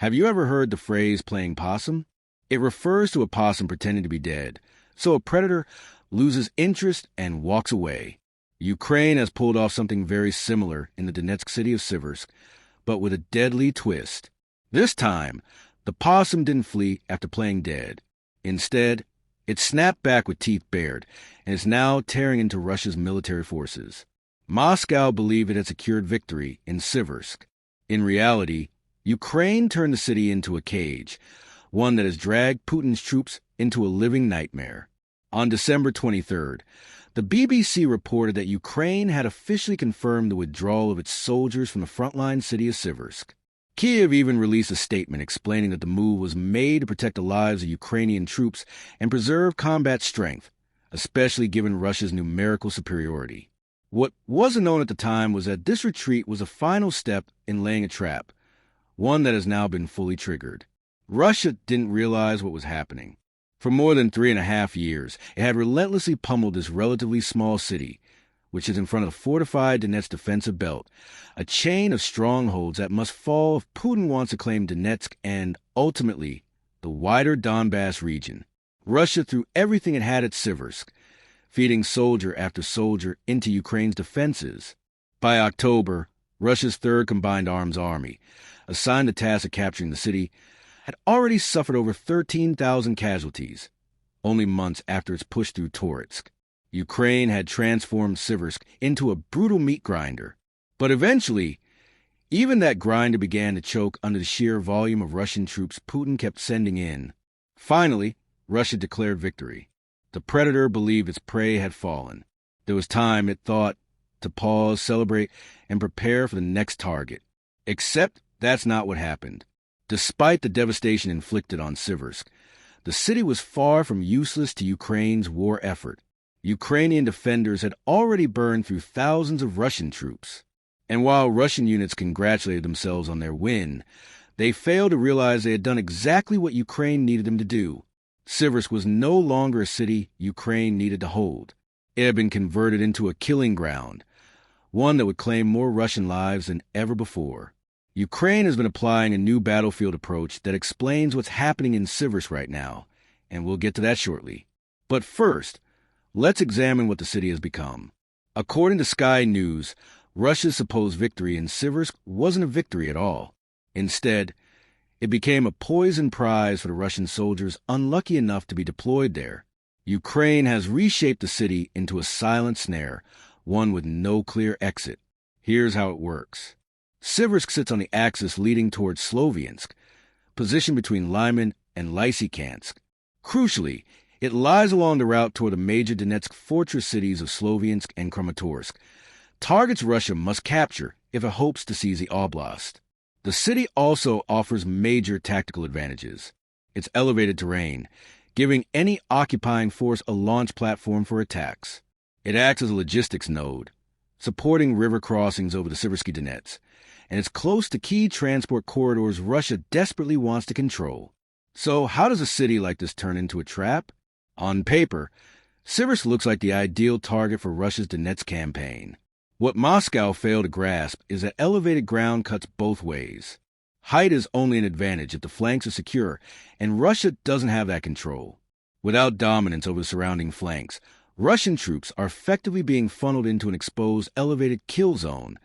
Have you ever heard the phrase playing possum? It refers to a possum pretending to be dead, so a predator loses interest and walks away. Ukraine has pulled off something very similar in the Donetsk city of Siversk, but with a deadly twist. This time, the possum didn't flee after playing dead. Instead, it snapped back with teeth bared and is now tearing into Russia's military forces. Moscow believed it had secured victory in Siversk. In reality, Ukraine turned the city into a cage, one that has dragged Putin's troops into a living nightmare. On December 23rd, the BBC reported that Ukraine had officially confirmed the withdrawal of its soldiers from the frontline city of Siversk. Kyiv even released a statement explaining that the move was made to protect the lives of Ukrainian troops and preserve combat strength, especially given Russia's numerical superiority. What wasn't known at the time was that this retreat was a final step in laying a trap, one that has now been fully triggered. Russia didn't realize what was happening. For more than 3.5 years, it had relentlessly pummeled this relatively small city, which is in front of the fortified Donetsk defensive belt, a chain of strongholds that must fall if Putin wants to claim Donetsk and, ultimately, the wider Donbass region. Russia threw everything it had at Siversk, feeding soldier after soldier into Ukraine's defenses. By October, Russia's Third Combined Arms Army, assigned the task of capturing the city, had already suffered over 13,000 casualties, only months after its push through Toretsk. Ukraine had transformed Siversk into a brutal meat grinder. But eventually, even that grinder began to choke under the sheer volume of Russian troops Putin kept sending in. Finally, Russia declared victory. The predator believed its prey had fallen. There was time, it thought, to pause, celebrate, and prepare for the next target. Except that's not what happened. Despite the devastation inflicted on Siversk, the city was far from useless to Ukraine's war effort. Ukrainian defenders had already burned through thousands of Russian troops. And while Russian units congratulated themselves on their win, they failed to realize they had done exactly what Ukraine needed them to do. Siversk was no longer a city Ukraine needed to hold. It had been converted into a killing ground, one that would claim more Russian lives than ever before. Ukraine has been applying a new battlefield approach that explains what's happening in Siversk right now, and we'll get to that shortly. But first, let's examine what the city has become. According to Sky News, Russia's supposed victory in Siversk wasn't a victory at all. Instead, it became a poisoned prize for the Russian soldiers unlucky enough to be deployed there. Ukraine has reshaped the city into a silent snare, one with no clear exit. Here's how it works. Siversk sits on the axis leading towards Sloviansk, positioned between Lyman and Lysychansk. Crucially, it lies along the route toward the major Donetsk fortress cities of Sloviansk and Kramatorsk, targets Russia must capture if it hopes to seize the oblast. The city also offers major tactical advantages. Its elevated terrain, giving any occupying force a launch platform for attacks. It acts as a logistics node, supporting river crossings over the Siversky Donets, and it's close to key transport corridors Russia desperately wants to control. So how does a city like this turn into a trap? On paper, Siversk looks like the ideal target for Russia's Donetsk campaign. What Moscow failed to grasp is that elevated ground cuts both ways. Height is only an advantage if the flanks are secure, and Russia doesn't have that control. Without dominance over the surrounding flanks, Russian troops are effectively being funneled into an exposed elevated kill zone,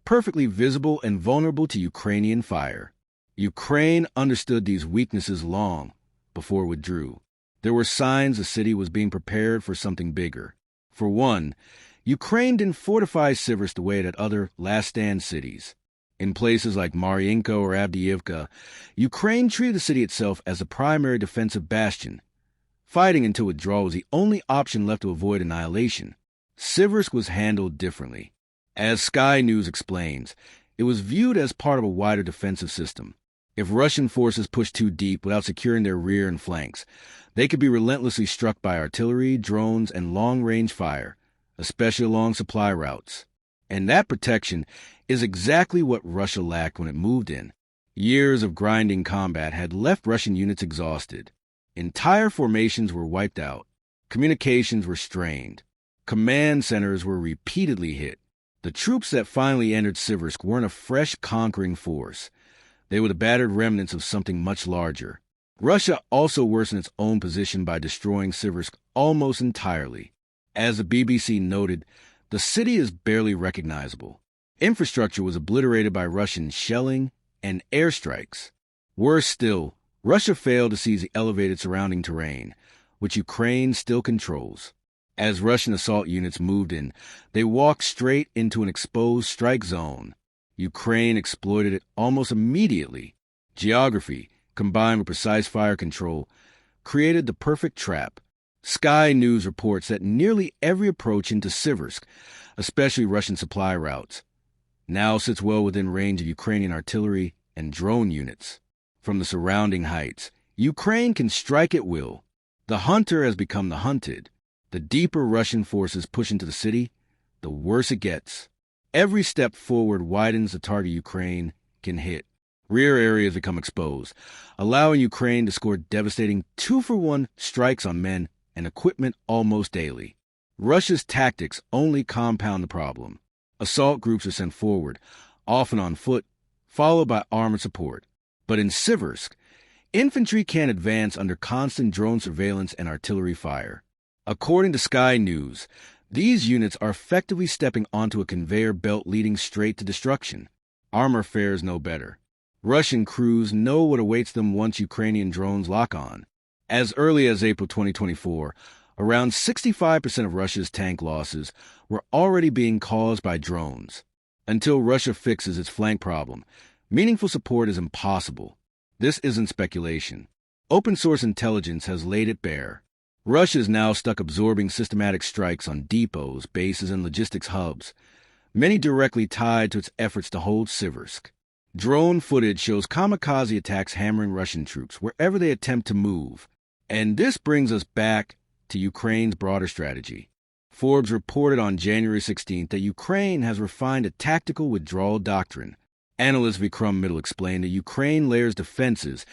perfectly visible and vulnerable to Ukrainian fire. Ukraine understood these weaknesses long before it withdrew. There were signs the city was being prepared for something bigger. For one, Ukraine didn't fortify Siversk the way it had other last-stand cities. In places like Mariinka or Avdiivka, Ukraine treated the city itself as a primary defensive bastion. Fighting until withdrawal was the only option left to avoid annihilation. Siversk was handled differently. As Sky News explains, it was viewed as part of a wider defensive system. If Russian forces pushed too deep without securing their rear and flanks, they could be relentlessly struck by artillery, drones, and long-range fire, especially along supply routes. And that protection is exactly what Russia lacked when it moved in. Years of grinding combat had left Russian units exhausted. Entire formations were wiped out. Communications were strained. Command centers were repeatedly hit. The troops that finally entered Siversk weren't a fresh conquering force. They were the battered remnants of something much larger. Russia also worsened its own position by destroying Siversk almost entirely. As the BBC noted, the city is barely recognizable. Infrastructure was obliterated by Russian shelling and airstrikes. Worse still, Russia failed to seize the elevated surrounding terrain, which Ukraine still controls. As Russian assault units moved in, they walked straight into an exposed strike zone. Ukraine exploited it almost immediately. Geography, combined with precise fire control, created the perfect trap. Sky News reports that nearly every approach into Siversk, especially Russian supply routes, now sits well within range of Ukrainian artillery and drone units. From the surrounding heights, Ukraine can strike at will. The hunter has become the hunted. The deeper Russian forces push into the city, the worse it gets. Every step forward widens the target Ukraine can hit. Rear areas become exposed, allowing Ukraine to score devastating 2-for-1 strikes on men and equipment almost daily. Russia's tactics only compound the problem. Assault groups are sent forward, often on foot, followed by armored support. But in Siversk, infantry can't advance under constant drone surveillance and artillery fire. According to Sky News, these units are effectively stepping onto a conveyor belt leading straight to destruction. Armor fares no better. Russian crews know what awaits them once Ukrainian drones lock on. As early as April 2024, around 65% of Russia's tank losses were already being caused by drones. Until Russia fixes its flank problem, meaningful support is impossible. This isn't speculation. Open-source intelligence has laid it bare. Russia is now stuck absorbing systematic strikes on depots, bases, and logistics hubs, many directly tied to its efforts to hold Siversk. Drone footage shows kamikaze attacks hammering Russian troops wherever they attempt to move. And this brings us back to Ukraine's broader strategy. Forbes reported on January 16th that Ukraine has refined a tactical withdrawal doctrine. Analyst Vikram Mittal explained that Ukraine layers defenses,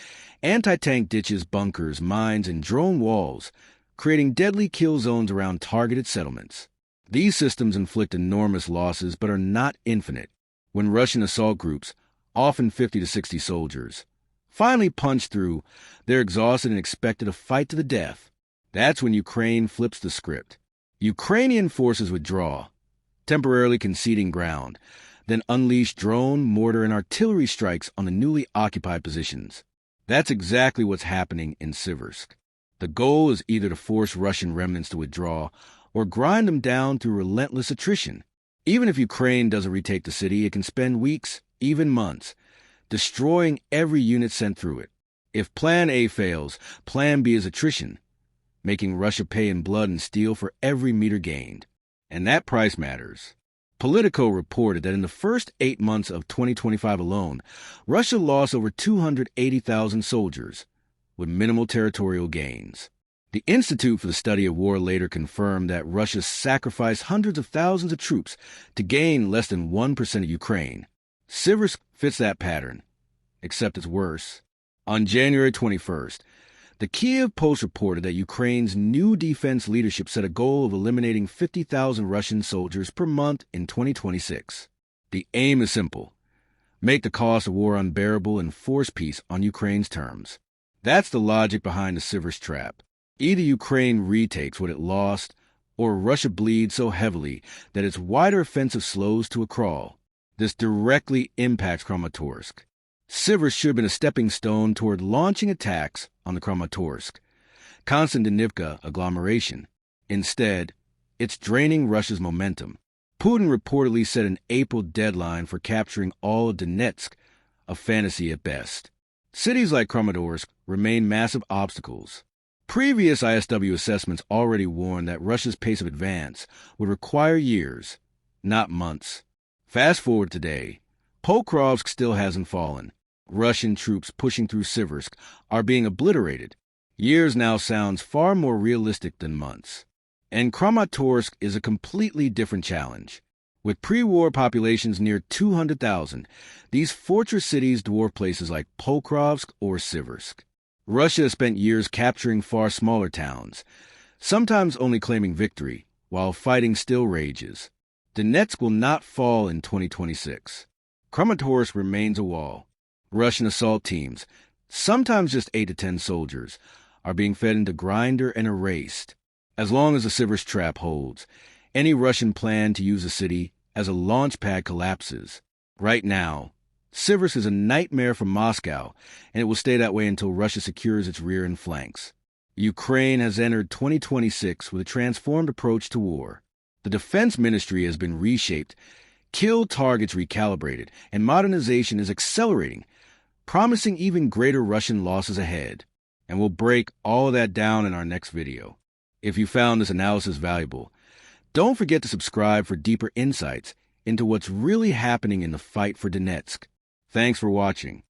anti-tank ditches, bunkers, mines, and drone walls, creating deadly kill zones around targeted settlements. These systems inflict enormous losses but are not infinite. When Russian assault groups, often 50 to 60 soldiers, finally punch through, they're exhausted and expected to fight to the death. That's when Ukraine flips the script. Ukrainian forces withdraw, temporarily conceding ground, then unleash drone, mortar, and artillery strikes on the newly occupied positions. That's exactly what's happening in Siversk. The goal is either to force Russian remnants to withdraw or grind them down through relentless attrition. Even if Ukraine doesn't retake the city, it can spend weeks, even months, destroying every unit sent through it. If Plan A fails, Plan B is attrition, making Russia pay in blood and steel for every meter gained. And that price matters. Politico reported that in the first 8 months of 2025 alone, Russia lost over 280,000 soldiers, with minimal territorial gains. The Institute for the Study of War later confirmed that Russia sacrificed hundreds of thousands of troops to gain less than 1% of Ukraine. Siversk fits that pattern, except it's worse. On January 21st, the Kyiv Post reported that Ukraine's new defense leadership set a goal of eliminating 50,000 Russian soldiers per month in 2026. The aim is simple: make the cost of war unbearable and force peace on Ukraine's terms. That's the logic behind the Siversk trap. Either Ukraine retakes what it lost, or Russia bleeds so heavily that its wider offensive slows to a crawl. This directly impacts Kramatorsk. Siversk should have been a stepping stone toward launching attacks on the Kramatorsk, Konstantinivka agglomeration. Instead, it's draining Russia's momentum. Putin reportedly set an April deadline for capturing all of Donetsk, a fantasy at best. Cities like Kramatorsk remain massive obstacles. Previous ISW assessments already warned that Russia's pace of advance would require years, not months. Fast forward today, Pokrovsk still hasn't fallen. Russian troops pushing through Siversk are being obliterated. Years now sounds far more realistic than months. And Kramatorsk is a completely different challenge. With pre-war populations near 200,000, these fortress cities dwarf places like Pokrovsk or Siversk. Russia has spent years capturing far smaller towns, sometimes only claiming victory, while fighting still rages. Donetsk will not fall in 2026. Kramatorsk remains a wall. Russian assault teams, sometimes just 8 to 10 soldiers, are being fed into Grinder and erased. As long as the Siversk trap holds, any Russian plan to use the city as a launch pad collapses. Right now, Siversk is a nightmare for Moscow, and it will stay that way until Russia secures its rear and flanks. Ukraine has entered 2026 with a transformed approach to war. The defense ministry has been reshaped, kill targets recalibrated, and modernization is accelerating, promising even greater Russian losses ahead. And we'll break all of that down in our next video. If you found this analysis valuable, don't forget to subscribe for deeper insights into what's really happening in the fight for Donetsk. Thanks for watching.